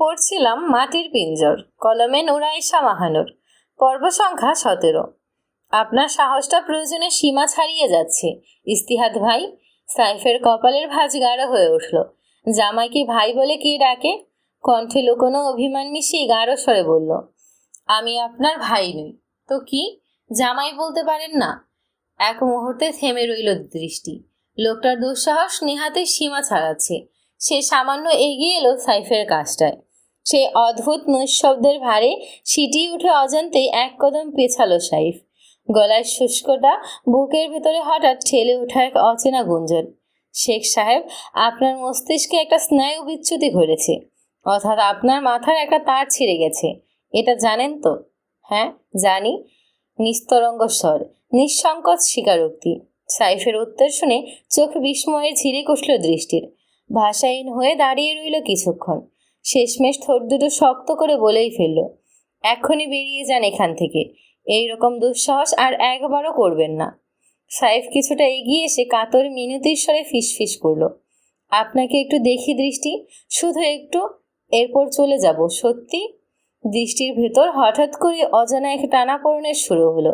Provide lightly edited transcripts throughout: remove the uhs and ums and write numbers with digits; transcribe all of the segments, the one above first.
পড়ছিলাম মাটির পিঞ্জর, কলমে নুরাইশা মাহানুর, পর্ব সংখ্যা 17। আপনার সাহসটা প্রয়োজনে সীমা ছাড়িয়ে যাচ্ছে ইস্তিহাদ ভাই। সাইফের কপালের ভাঁজ গাঢ় হয়ে উঠল। জামাইকে ভাই বলে কে ডাকে? কণ্ঠে লুকোনো অভিমান মিশিয়ে গাঢ় স্বরে বলল, আমি আপনার ভাই নই তো কি? জামাই বলতে পারেন না? এক মুহূর্তে থেমে রইল দৃষ্টি। লোকটার দুঃসাহস নেহাতে সীমা ছাড়াচ্ছে। সে সামান্য এগিয়ে এলো সাইফের কাছটায়। সে অদ্ভুত নৈশব্দের ভারে সিটিয়ে উঠে অজান্তেই এক কদম পেছালো সাইফ। গলায় শুষ্কতা, বুকের ভেতরে হঠাৎ ঠেলে ওঠা এক অচেনা গুঞ্জন। শেখ সাহেব, আপনার মস্তিষ্কে একটা স্নায়ু বিচ্যুতি ঘটেছে, অর্থাৎ আপনার মাথার একটা তার ছিঁড়ে গেছে। এটা জানেন তো? হ্যাঁ জানি। নিস্তরঙ্গ স্বর, নিঃসংকোচ স্বীকারোক্তি। সাইফের উত্তর শুনে চোখ বিস্ময়ে ঝিরে কষল দৃষ্টির। ভাষাহীন হয়ে দাঁড়িয়ে রইল কিছুক্ষণ। শেষমেশ ঠোঁট দুটো শক্ত করে বলেই ফেলল, এক্ষুনি বেরিয়ে যান এখান থেকে। এইরকম দুঃসাহস আর একবারও করবেন না। সাইফ কিছুটা এগিয়ে এসে কাতর মিনতির স্বরে ফিসফিস করল, আপনাকে একটু দেখি দৃষ্টি, শুধু একটু, এরপর চলে যাব। সত্যি? দৃষ্টির ভেতর হঠাৎ করে অজানা এক টানাপোড়েনের শুরু হলো।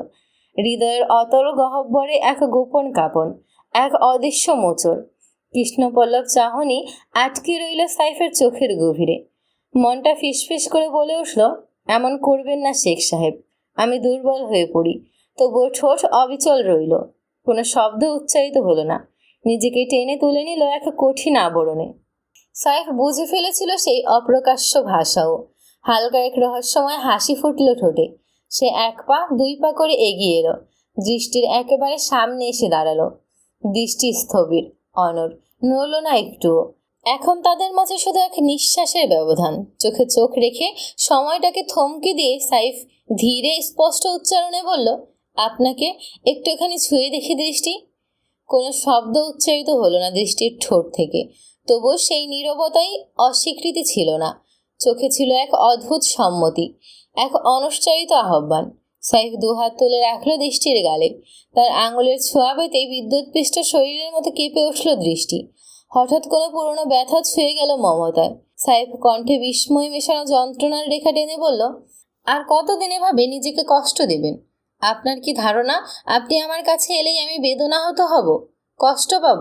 হৃদয়ের অতল গহ্বরে এক গোপন কাঁপন, এক অদৃশ্য মোচড়। কৃষ্ণপল্লব চাহনি আটকে রইল সাইফের চোখের গভীরে। মনটা ফিসফিস করে বলে উঠল, এমন করবেন না শেখ সাহেব। আমি দুর্বল হয়ে পড়ি। তবুও ঠোঁট অবিচল রইল। কোনো শব্দ উচ্চারিত হলো না। নিজেকে টেনে তুলে নিল এক কঠিন আবরণে। সাইফ বুঝে ফেলেছিল সেই অপ্রকাশ্য ভাষাও। হালকা এক রহস্যময় হাসি ফুটল ঠোঁটে। সে এক পা দুই পা করে এগিয়ে এলো। দৃষ্টির একেবারে সামনে এসে দাঁড়ালো। দৃষ্টি স্থবির, অনড়, নড়ল না একটুও। এখন তাদের মাঝে শুধু এক নিঃশ্বাসের ব্যবধান। চোখে চোখ রেখে সময়টাকে থমকে দিয়ে সাইফ ধীরে স্পষ্ট উচ্চারণে বলল, আপনাকে একটুখানি ছুঁয়ে দেখি দৃষ্টি। কোনো শব্দ উচ্চারিত হলো না দৃষ্টির ঠোঁট থেকে। তবুও সেই নীরবতাই অস্বীকৃতি ছিল না। চোখে ছিল এক অদ্ভুত সম্মতি, এক অনুচ্চারিত আহ্বান। সাইফ দুহাত তুলে রাখলো দৃষ্টির গালে। তার আঙুলের ছোঁয়া পেতে বিদ্যুৎপৃষ্ট শরীরের মতো কেঁপে উঠল দৃষ্টি। হঠাৎ কোনো পুরনো ব্যথা ছুঁয়ে গেল মমতায়। সাইফ কণ্ঠে বিস্ময় মেশানো যন্ত্রণার রেখা টেনে বলল, আর কতদিন এভাবে নিজেকে কষ্ট দেবেন? আপনার কি ধারণা আপনি আমার কাছে এলেই আমি বেদনাহত হব, কষ্ট পাব?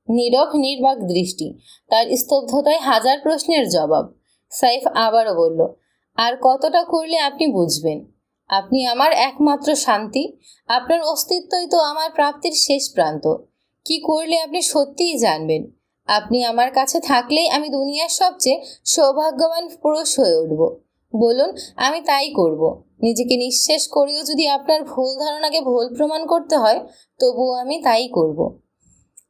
নীরব নির্বাক দৃষ্টি, তার স্তব্ধতায় হাজার প্রশ্নের জবাব। সাইফ আবারও বলল, আর কতটা করলে আপনি বুঝবেন? আপনি আমার একমাত্র শান্তি। আপনার অস্তিত্বই তো আমার প্রাপ্তির শেষ প্রান্ত। কি করলে আপনি সত্যিই জানবেন? আপনি আমার কাছে থাকলেই আমি দুনিয়ার সবচেয়ে সৌভাগ্যবান পুরুষ হয়ে উঠব। বলুন, আমি তাই করব। নিজেকে নিঃশেষ করেও যদি আপনার ভুল ধারণাকে ভুল প্রমাণ করতে হয়, তবুও আমি তাই করব।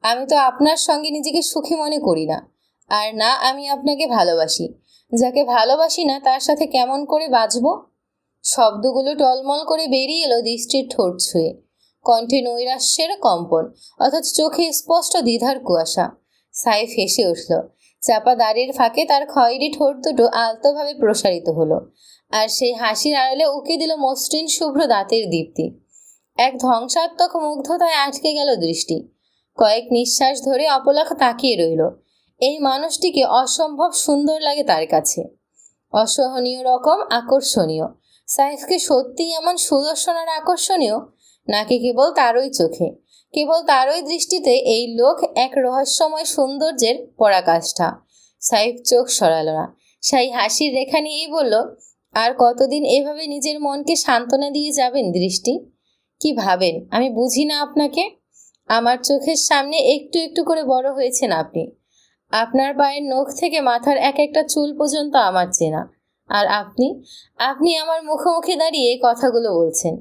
আমি তো আপনার সঙ্গে নিজেকে সুখী মনে করি না, আর না আমি আপনাকে ভালোবাসি। যাকে ভালোবাসি না তার সাথে কেমন করে বাঁচব? শব্দগুলো টলমল করে বেরিয়ে এলো দৃষ্টির ঠোঁট ছুঁয়ে। কণ্ঠে নৈরাশ্যের কম্পন, অথচ চোখে স্পষ্ট দ্বিধার কুয়াশা। সাইফ হেসে উঠল। চাপা দাড়ির ফাঁকে তার খয়েরি ঠোঁট দুটো আলতোভাবে প্রসারিত হলো, আর সেই হাসির আড়ালে উকি দিল মসৃণ শুভ্র দাঁতের দীপ্তি। এক ধ্বংসাত্মক মুগ্ধতায় আটকে গেল দৃষ্টি। কয়েক নিঃশ্বাস ধরে অপলক তাকিয়ে রইল। এই মানুষটিকে অসম্ভব সুন্দর লাগে তার কাছে, অসহনীয় রকম আকর্ষণীয়। সাইফকে সত্যিই এমন সুদর্শন আর আকর্ষণীয়, নাকি কেবল তারই চোখে, কেবল তারই দৃষ্টিতে এই লোক এক রহস্যময় সৌন্দর্যের পরাকাষ্ঠা? সাইফ চোখ সরালো না। সেই হাসির রেখা নিয়েই বলল, আর কতদিন এভাবে নিজের মনকে সান্ত্বনা দিয়ে যাবেন দৃষ্টি? কি ভাবেন আমি বুঝি না আপনাকে? আমার চোখের সামনে একটু একটু করে বড় হয়েছেন আপনি। আপনার পায়ের নখ থেকে মাথার এক একটা চুল পর্যন্ত আমার চেনা। আর আপনি আপনি আমার মুখোমুখি দাঁড়িয়ে কথাগুলো বলছেন।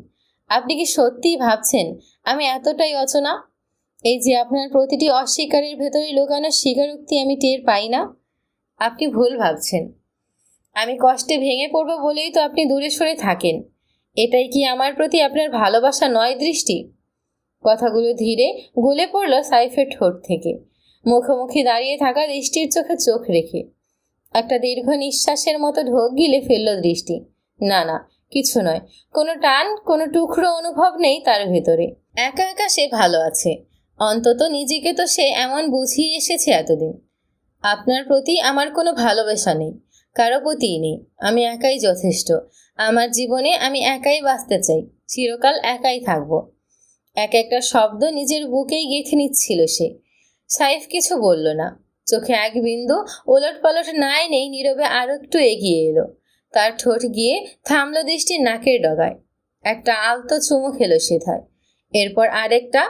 আপনি কি সত্যিই ভাবছেন আমি এতটাই অচেনা? এই যে আপনার প্রতিটি অস্বীকারের ভেতরে লুকানো স্বীকারোক্তি আমি টের পাই না? আপনি ভুল ভাবছেন। আমি কষ্টে ভেঙে পড়ব বলেই তো আপনি দূরে সরে থাকেন। এটাই কি আমার প্রতি আপনার ভালোবাসা নয় দৃষ্টি? কথাগুলো ধীরে গলে পড়ল সাইফের ঠোঁট থেকে। মুখোমুখি দাঁড়িয়ে থাকা দৃষ্টির চোখে চোখ রেখে একটা দীর্ঘ নিঃশ্বাসের মতো ঢোক গিলে ফেলল দৃষ্টি। না না, কিছু নয়। কোনো টান, কোনো টুকরো অনুভব নেই তার ভেতরে। একা একা সে ভালো আছে। অন্তত নিজেকে তো সে এমন বুঝিয়ে এসেছে এতদিন। আপনার প্রতি আমার কোনো ভালোবাসা নেই, কারো প্রতিই নেই। আমি একাই যথেষ্ট। আমার জীবনে আমি একাই বাঁচতে চাই, চিরকাল একাই থাকবো। এক একটা শব্দ নিজের বুকেই গেঁথে নিচ্ছিল সে। সাইফ কিছু বলল না। চোখে এক বিন্দু ওলট পালট না এনেই নীরবে আরো একটু এগিয়ে এলো। তার ঠোঁট গিয়ে থামলো দৃষ্টির নাকের ডগায়। একটা আলতো চুমু খেলো সেথায়। এরপর আরেকটা,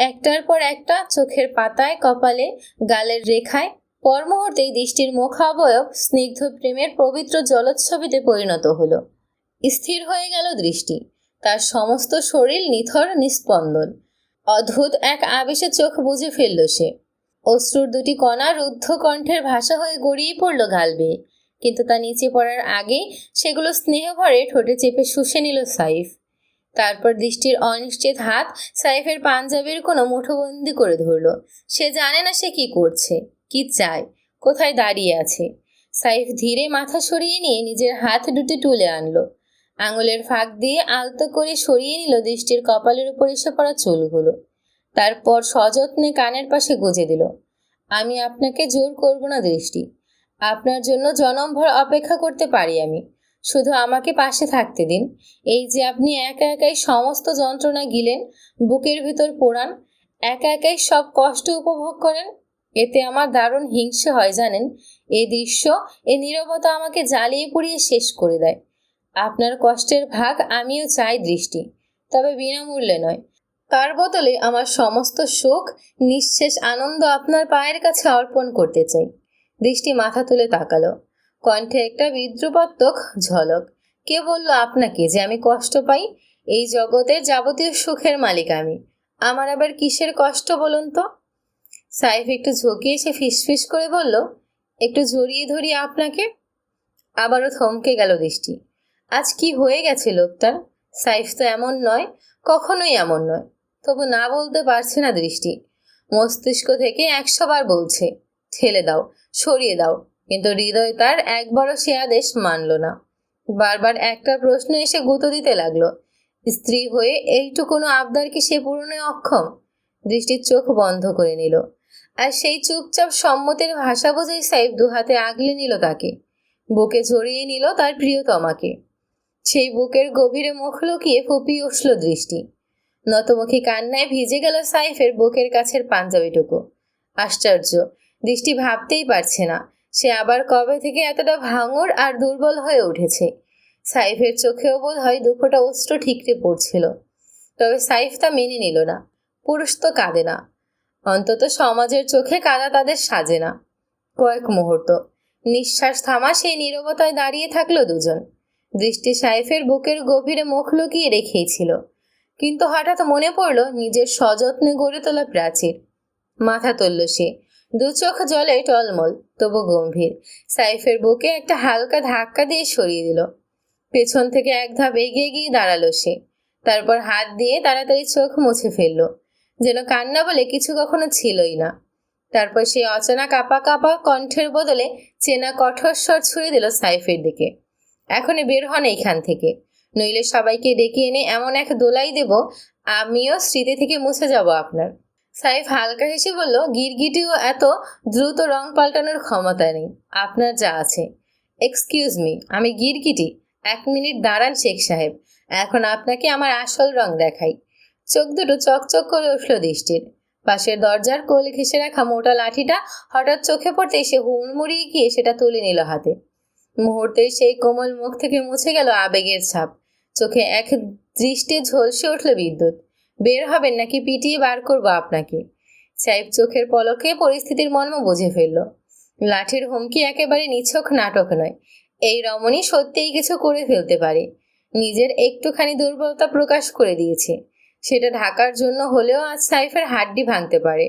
একটার পর একটা, চোখের পাতায়, কপালে, গালের রেখায়। পর মুহূর্তেই দৃষ্টির মুখাবয়ব স্নিগ্ধ প্রেমের পবিত্র জলোচ্ছবিতে পরিণত হলো। স্থির হয়ে গেল দৃষ্টি। তার সমস্ত শরীর নিথর নিস্পন্দন। অদ্ভুত এক আবেশে চোখ বুজে ফেলল সে। অশ্রুর দুটি কণা রুদ্ধ কণ্ঠের ভাষা হয়ে গড়িয়ে পড়ল গাল বেয়ে। কিন্তু তা নিচে পড়ার আগেই সেগুলো স্নেহ ভরে ঠোঁটে চেপে শুষে নিল সাইফ। তারপর দৃষ্টির অনিশ্চিত হাত সাইফের পাঞ্জাবির কোনো মুঠোবন্দি করে ধরল। সে জানে না সে কি করছে, কি চায়, কোথায় দাঁড়িয়ে আছে। সাইফ ধীরে মাথা সরিয়ে নিয়ে নিজের হাত দুটি তুলে আনলো। আঙুলের ফাঁক দিয়ে আলতো করে সরিয়ে নিল দৃষ্টির কপালের উপর এসে পড়া চুলগুলো। তারপর সযত্নে কানের পাশে গুজে দিল। আমি আপনাকে জোর করব না দৃষ্টি। আপনার জন্য জনমভর অপেক্ষা করতে পারি আমি। শুধু আমাকে পাশে থাকতে দিন। এই যে আপনি একা একাই সমস্ত যন্ত্রণা গিলেন, বুকের ভিতর পোড়ান, একা একাই সব কষ্ট উপভোগ করেন, এতে আমার দারুণ হিংসে হয় জানেন। এই দৃশ্য, এই নীরবতা আমাকে জ্বালিয়ে পুড়িয়ে শেষ করে দেয়। আপনার কষ্টের ভাগ আমিও চাই দৃষ্টি, তবে বিনামূল্যে নয়। তার বদলে আমার সমস্ত সুখ, নিঃশেষ আনন্দ আপনার পায়ের কাছে অর্পণ করতে চাই। দৃষ্টি মাথা তুলে তাকালো। কণ্ঠে একটা বিদ্রুপাত্মক ঝলক। কে বলল আপনাকে যে আমি কষ্ট পাই? এই জগতের যাবতীয় সুখের মালিক আমি। আমার আবার কিসের কষ্ট বলুন তো? সাইফ একটু ঝুঁকিয়ে এসে ফিসফিস করে বলল, একটু জড়িয়ে ধরি আপনাকে। আবারও থমকে গেল দৃষ্টি। আজ কি হয়ে গেছে লোকটার? সাইফ তো এমন নয়, কখনোই এমন নয়। তবু না বলতে পারছে না দৃষ্টি। মস্তিষ্ক থেকে 100 বার বলছে, ঠেলে দাও, সরিয়ে দাও, কিন্তু হৃদয় তার একবারও সে আদেশ মানল না। বারবার একটা প্রশ্ন এসে গুঁতো দিতে লাগলো, স্ত্রী হয়ে এইটুকুনো আবদার কি সে পূরণে অক্ষম? দৃষ্টির চোখ বন্ধ করে নিল। আর সেই চুপচাপ সম্মতির ভাষা বুঝেই সাইফ দুহাতে আগলে নিল তাকে। বুকে জড়িয়ে নিল তার প্রিয়তমাকে। সেই বুকের গভীরে মুখ লুকিয়ে ফুপিয়ে উঠল দৃষ্টি। নতমুখী কান্নায় ভিজে গেল সাইফের বুকের কাছের পাঞ্জাবিটুকু। আশ্চর্য, দৃষ্টি ভাবতেই পারছে না সে আবার কবে থেকে এতটা ভাঙর আর দুর্বল হয়ে উঠেছে। সাইফের চোখেও বোধ হয় দুফোঁটা অশ্রু ঠিকরে পড়ছিল। তবে সাইফ তা মেনে নিল না। পুরুষ তো কাঁদে না, অন্তত সমাজের চোখে কাঁদা তাদের সাজে না। কয়েক মুহূর্ত নিঃশ্বাস থামা সেই নীরবতায় দাঁড়িয়ে থাকলো দুজন। দৃষ্টি সাইফের বুকের গভীরে মুখ লুকিয়ে রেখেছিল। কিন্তু হঠাৎ মনে পড়ল নিজের সযত্নে গড়ে তোলা প্রাচীর। মাথা তুলল সে। দু চোখ জলে টলমল, তবু গম্ভীর। সাইফের বুকে একটা হালকা ধাক্কা দিয়ে সরিয়ে দিল। পেছন থেকে এক ধাপ এগিয়ে গিয়ে দাঁড়ালো সে। তারপর হাত দিয়ে তাড়াতাড়ি চোখ মুছে ফেলল, যেন কান্না বলে কিছু কখনো ছিলই না। তারপর সে অচেনা কাঁপা কাঁপা কণ্ঠের বদলে চেনা কঠোর স্বর ছুড়ে দিল সাইফের দিকে, এখনই বের হন এইখান থেকে, নইলে সবাইকে ডেকে এনে এমন এক দোলাই দেব, আমিও স্মৃতি থেকে মুছে যাব আপনার। সাইফ হালকা হেসে বলল, গিরগিটিও এত দ্রুত রং পাল্টানোর ক্ষমতা নেই আপনার যা আছে। এক্সকিউজ মি, আমি গিরগিটি? 1 মিনিট দাঁড়ান শেখ সাহেব, এখন আপনাকে আমার আসল রং দেখাই। চোখ দুটো চকচক করে উঠল দৃষ্টির। পাশের দরজার কোল ঘেঁষে রাখা মোটা লাঠিটা হঠাৎ চোখে পড়তেই সে হুড়মুড়িয়ে গিয়ে সেটা তুলে নিল হাতে। মুহূর্তেই সেই কোমল মুখ থেকে মুছে গেল আবেগের ছাপ। চোখে এক দৃষ্টে ঝলসে উঠল বিদ্যুৎ। বের হবেন নাকি পিটিয়ে বার করবো আপনাকে? সাইফ চোখের পলকে পরিস্থিতির মর্ম বুঝে ফেলল। লাঠির হুমকি একেবারে নিছক নাটক নয়। এই রমণী সত্যিই কিছু করে ফেলতে পারে। নিজের একটুখানি দুর্বলতা প্রকাশ করে দিয়েছে, সেটা ঢাকার জন্য হলেও আজ সাইফের হাড্ডি ভাঙতে পারে।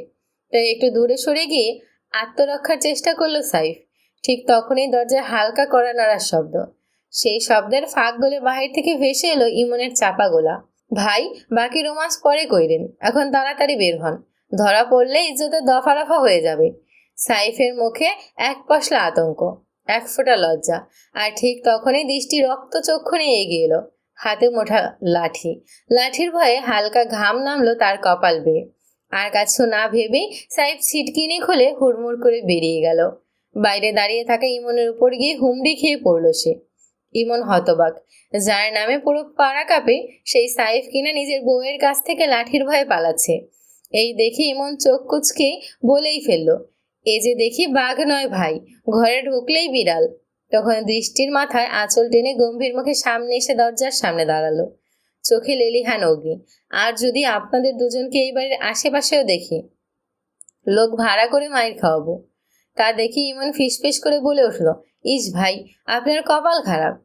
তাই একটু দূরে সরে গিয়ে আত্মরক্ষার চেষ্টা করলো সাইফ। ঠিক তখনই দরজায় হালকা কড়া নাড়ার শব্দ। সেই শব্দের ফাঁক গলে বাহির থেকে ভেসে এলো ইমনের চাপা গোলা। ভাই, বাকি রোমান্স পরে কইরেন, এখন তাড়াতাড়ি বের হন, ধরা পড়লে ইজ্জতের দফা রফা হয়ে যাবে। সাইফের মুখে এক পশলা আতঙ্ক, এক ফোঁটা লজ্জা। আর ঠিক তখনই দৃষ্টি রক্তচক্ষু নিয়ে এগিয়ে এলো, হাতে মোটা লাঠি। লাঠির ভয়ে হালকা ঘাম নামলো তার কপাল বেয়ে। আর কাছে না ভেবেই সাইফ ছিটকিনি খুলে হুড়মুড় করে বেরিয়ে গেল। বাইরে দাঁড়িয়ে থাকা ইমনের উপর গিয়ে হুমড়ি খেয়ে পড়ল সে। ইমন হতবাক। যার নামে পুরো পাড়া কাঁপে, সেই সাইফ কিনা নিজের বউয়ের কাছ থেকে লাঠির ভয়ে পালাচ্ছে। এই দেখে ইমন চোখ কুঁচকে বলেই ফেলল, এ যে দেখি বাঘ নয় ভাই, ঘরে ঢুকলেই বিড়াল। তখন দৃষ্টির মাথায় আঁচল টেনে গম্ভীর মুখে সামনে এসে দরজার সামনে দাঁড়ালো। চোখে লেলিহান অগ্নি। আর যদি আপনাদের দুজনকে এই বাড়ির আশেপাশেও দেখি, লোক ভাড়া করে মাইর খাওয়াবো। তা দেখি ইমন ফিসফিস করে বলে উঠল, ইস ভাই, আপনার কপাল খারাপ।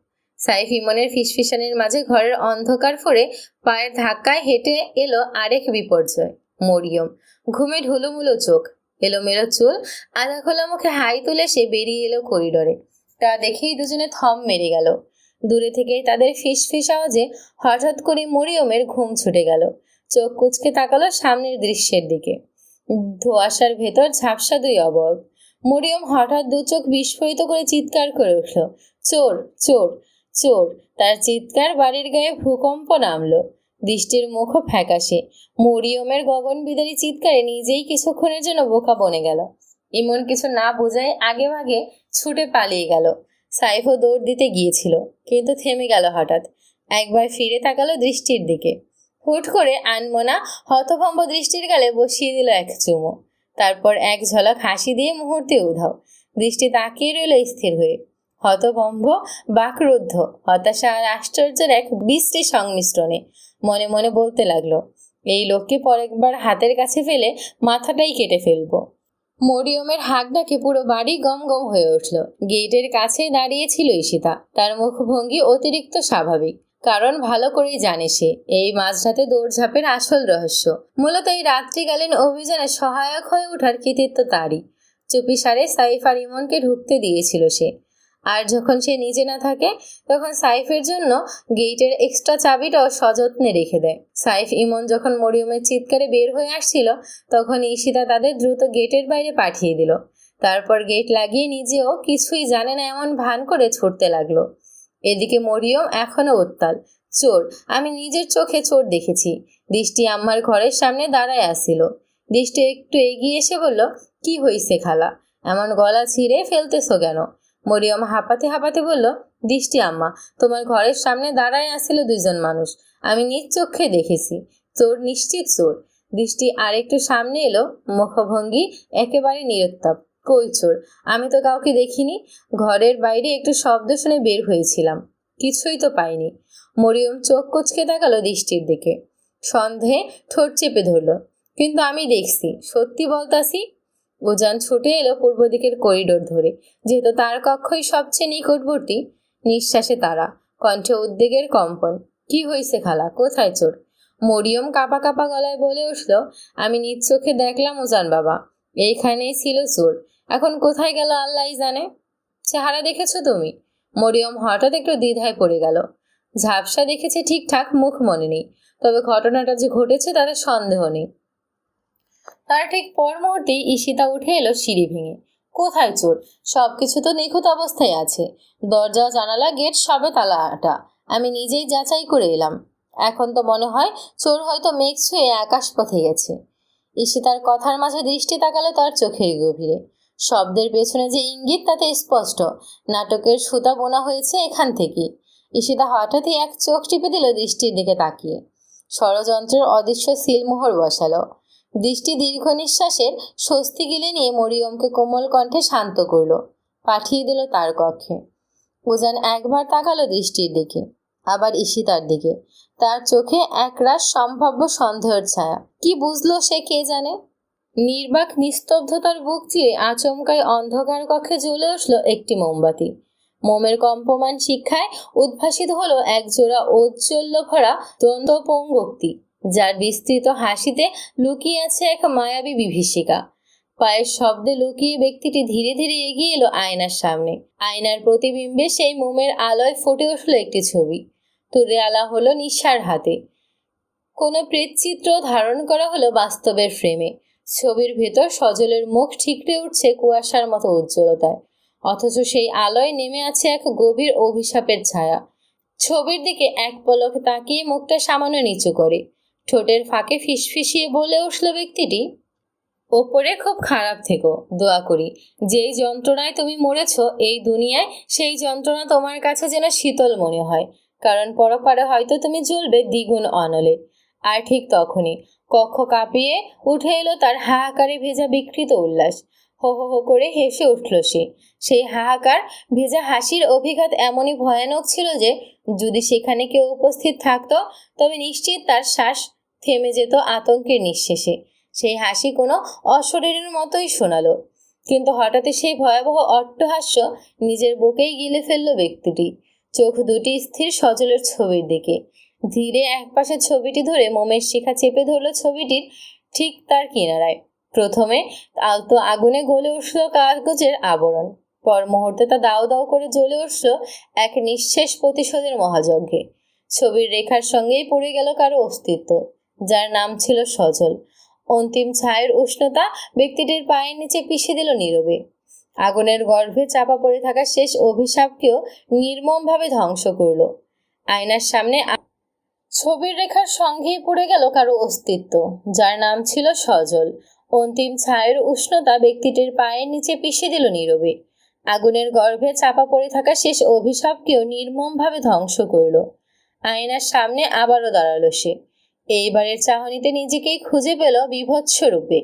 সাইফ ইমনের ফিসফিসানির মাঝে ঘরের অন্ধকার ফোরে পায়ের ধাক্কায় হেঁটে এলো আরেক বিপর্যয়। মরিয়ম। ঘুমে ঢুলুমুলো চোখ, এলোমেলো চুল, আধা খোলা মুখে হাই তুলে সে বেরিয়ে এলো করিডোরে। তা দেখেই দুজনে থম মেরে গেল। দূরে থেকেই তাদের ফিসফিস আওয়াজে হঠাৎ করে মরিয়মের ঘুম ছুটে গেল। চোখ কুঁচকে তাকালো সামনের দৃশ্যের দিকে। ধোঁয়াশার ভেতর ঝাপসা দুই অবয়ব। মরিয়ম হঠাৎ দু চোখ বিস্ফোরিত করে চিৎকার করে উঠল, চোর, চোর, চোর। তার চিৎকার বাড়ির গায়ে ভূকম্প নামলো। দৃষ্টির মুখও ফ্যাকাশে। মরিয়মের গগনবিদারী চিৎকারে নিজেই কিছুক্ষণের জন্য বোকা বনে গেল। ইমন কিছু না বোঝায় আগে ভাগে ছুটে পালিয়ে গেল। সাইফও দৌড় দিতে গিয়েছিল, কিন্তু থেমে গেল হঠাৎ। একবার ফিরে তাকালো দৃষ্টির দিকে। হুট করে আনমনা হতভম্ব দৃষ্টির গালে বসিয়ে দিল এক চুমো। তারপর এক ঝলক হাসি দিয়ে মুহূর্তে উধাও। দৃষ্টি তাকিয়ে রইল স্থির হয়ে। হতভম্ব, বাকরুদ্ধ, হতাশা আর আশ্চর্যের এক বিশ্রী সংমিশ্রণে। মনে মনে বলতে লাগলো, এই লোককে পরেকবার হাতের কাছে ফেলে মাথাটাই কেটে ফেলবো। মরিয়মের হাঁক ডাকে পুরো বাড়ি গম গম হয়ে উঠল। গেটের কাছে দাঁড়িয়েছিল ঈশিতা। তার মুখভঙ্গি অতিরিক্ত স্বাভাবিক, কারণ ভালো করেই জানে সে এই মাঝরাতে দৌড়ঝাঁপের আসল রহস্য। মূলত এই রাত্রিকালীন অভিযানে সহায়ক হয়ে ওঠার কৃতিত্ব তারই। চুপিসারে সাইফ আর ইমনকে ঢুকতে দিয়েছিল সে। আর যখন সে নিজে না থাকে, তখন সাইফের জন্য গেটের এক্সট্রা চাবিটাও সযত্নে রেখে দেয়। সাইফ ইমন যখন মরিয়মের চিৎকারে বের হয়ে আসছিল, তখন ঈশিতা তাদের দ্রুত গেটের বাইরে পাঠিয়ে দিল। তারপর গেট লাগিয়ে নিজেও কিছুই জানে না এমন ভান করে ছুটতে লাগলো। এদিকে মরিয়ম এখনো উত্তাল। চোর, আমি নিজের চোখে চোর দেখেছি। দৃষ্টি আম্মার ঘরের সামনে দাঁড়ায় আসছিল। দৃষ্টি একটু এগিয়ে এসে বলল, কি হইছে খালা, এমন গলা ছিঁড়ে ফেলতেছো কেন? মরিয়ম হাঁপাতে হাঁপাতে বলল, দৃষ্টি আম্মা, তোমার ঘরের সামনে দাঁড়ায় আসছিল দুইজন মানুষ, আমি নিজ চোখে দেখেছি। চোর, নিশ্চিত চোর। দৃষ্টি আরেকটু সামনে এলো, মুখভঙ্গি একেবারে নিরুত্তাপ। কই চোর? আমি তো কাউকে দেখিনি। ঘরের বাইরে একটু শব্দ শুনে বের হয়েছিলাম, কিছুই তো পাইনি। মরিয়ম চোখ কুঁচকে তাকালো দৃষ্টির দিকে। সন্দেহে ঠোঁট চেপে ধরল, কিন্তু আমি দেখছি, সত্যি বলতাছি। উজান ছুটে এলো পূর্ব দিকের করিডোর ধরে, যেহেতু তার কক্ষই সবচেয়ে নিকটবর্তী। নিঃশ্বাসে তারা, কণ্ঠে উদ্বেগের কম্পন। কি হয়েছে খালা, কোথায় চোর? মরিয়ম কাঁপা কাঁপা গলায় বলে উঠল, আমি নিজ চোখে দেখলাম উজান বাবা, এইখানেই ছিল চোর। এখন কোথায় গেল আল্লাহই জানে। চেহারা দেখেছো তুমি? মরিয়ম হঠাৎ একটু দ্বিধায় পড়ে গেল। ঝাপসা দেখেছে ঠিকঠাক, মুখ মনে নেই। তবে ঘটনাটা যে ঘটেছে তাতে সন্দেহ নেই। তার ঠিক পর মুহূর্তেই ঈশিতা উঠে এলো সিঁড়ি ভেঙে। কোথায় চোর? সবকিছু তো নিখুঁত অবস্থায় আছে। দরজা, জানালা, গেট সবে তালা আটা। আমি নিজেই যাচাই করে এলাম। এখন তো মনে হয় চোর হয়তো মেঘ ছুঁয়ে আকাশ পথে গেছে। ঈশিতার কথার মাঝে দৃষ্টি তাকালো তার চোখের গভীরে। শব্দের পেছনে যে ইঙ্গিত তাতে স্পষ্ট, নাটকের সুতা বোনা হয়েছে এখান থেকে। ঈশিতা হঠাৎই এক চোখ টিপে দিল দৃষ্টির দিকে তাকিয়ে। ষড়যন্ত্রের অদৃশ্য সিলমোহর বসালো। দৃষ্টি দীর্ঘ নিঃশ্বাসের স্বস্তি গিলে নিয়ে মরিয়মকে কোমল কণ্ঠে শান্ত করল, পাঠিয়ে দিল তার কক্ষে। উজান একবার তাকালো দৃষ্টির দিকে, আবার ঈশিতার দিকে। তার চোখে একরাশ সম্ভাব্য সন্দেহের ছায়া। কি বুঝলো সে কে জানে। নির্বাক নিস্তব্ধতার বুক চিরে আচমকায় অন্ধকার কক্ষে জ্বলে উঠল একটি মোমবাতি। মোমের কম্পমান শিক্ষায় উদ্ভাসিত হলো একজোড়া ঔজ্জ্বল্য ভরা দ্বন্দ্বপঙ্গক্তি, যার বিস্তৃত হাসিতে লুকিয়ে আছে এক মায়াবী বিভীষিকা। পায়ের শব্দে লুকিয়ে ব্যক্তিটি ধীরে ধীরে এগিয়ে এলো আয়নার সামনে। আয়নার প্রতিবিম্বে সেই মোমের আলোয় ফুটে উঠল একটি ছবি। তুলে আলা হলো নিশার হাতে। কোনো প্রেতচিত্র ধারণ করা হলো বাস্তবের ফ্রেমে। ছবির ভেতর সজলের মুখ ঠিকরে উঠছে কুয়াশার মতো উজ্জ্বলতায়, অথচ সেই আলোয় নেমে আছে এক গভীর অভিশাপের ছায়া। ছবির দিকে এক পলক তাকিয়ে মুখটা সামান্য নিচু করে ঠোঁটের ফাঁকে ফিসফিসিয়ে বলে উঠল ব্যক্তিটি, ওপরে খুব খারাপ থেকো, দোয়া করি। যেই যন্ত্রণায় তুমি মরেছ এই দুনিয়ায়, সেই যন্ত্রণা তোমার কাছে যেন শীতল মনে হয়, কারণ পরপারে হয়তো তুমি জ্বলবে দ্বিগুণ অনলে। আর ঠিক তখনই কক্ষ কাঁপিয়ে উঠে এলো তার হাহাকারে ভেজা বিকৃত উল্লাস। হো হো হো করে হেসে উঠল সে। সেই হাহাকার ভেজা হাসির অভিঘাত এমনই ভয়ানক ছিল যে যদি সেখানে কেউ উপস্থিত থাকতো তবে নিশ্চিত তার শ্বাস থেমে যেত আতঙ্কের নিঃশেষে। সেই হাসি কোনো অশরীরের মতোই শোনালো, কিন্তু হঠাৎই সেই ভয়াবহ অট্টহাস্য নিজের বুকেই গিলে ফেলল ব্যক্তিটি। চোখ দুটি স্থির সজলের ছবির দিকে। ধীরে একপাশে ছবিটি ধরে মোমের শিখা চেপে ধরল ছবিটির ঠিক তার কিনারায়। প্রথমে আলতো আগুনে গলে উঠল কাগজের আবরণ, পর মুহূর্তে তা দাউ দাউ করে জ্বলে উঠল এক নিঃশেষ প্রতিশোধের মহাযজ্ঞে। ছবির রেখার সঙ্গেই পড়ে গেল কারো অস্তিত্ব, যার নাম ছিল সজল। অন্তিম ছায়ের উষ্ণতা ব্যক্তিটির পায়ের নিচে পিষে দিল নীরবে। আগুনের গর্ভে চাপা পড়ে থাকা শেষ অভিশাপকেও নির্মমভাবে ধ্বংস করল। আয়নার সামনে ছবির রেখার সঙ্গেই পড়ে গেল কারো অস্তিত্ব, যার নাম ছিল সজল। অন্তিম ছায়ের উষ্ণতা ব্যক্তিটির পায়ের নিচে পিষে দিল নীরবে। আগুনের গর্ভে চাপা পড়ে থাকা শেষ অভিশাপকেও নির্মমভাবে ধ্বংস করল। আয়নার সামনে আবারও দাঁড়ালো সে। এইবারের চাহনিতে নিজেকেই খুঁজে পেল বিভৎস রূপে,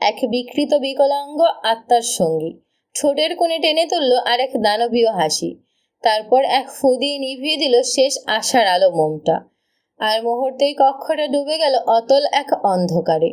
এক বিকৃত বিকলাঙ্গ আত্মার সঙ্গী। ঠোঁটের কোণে টেনে তুলল আর এক দানবীয় হাসি, তারপর এক ফু দিয়ে নিভিয়ে দিল শেষ আশার আলো মোমটা। আর মুহূর্তেই কক্ষটা ডুবে গেল অতল এক অন্ধকারে।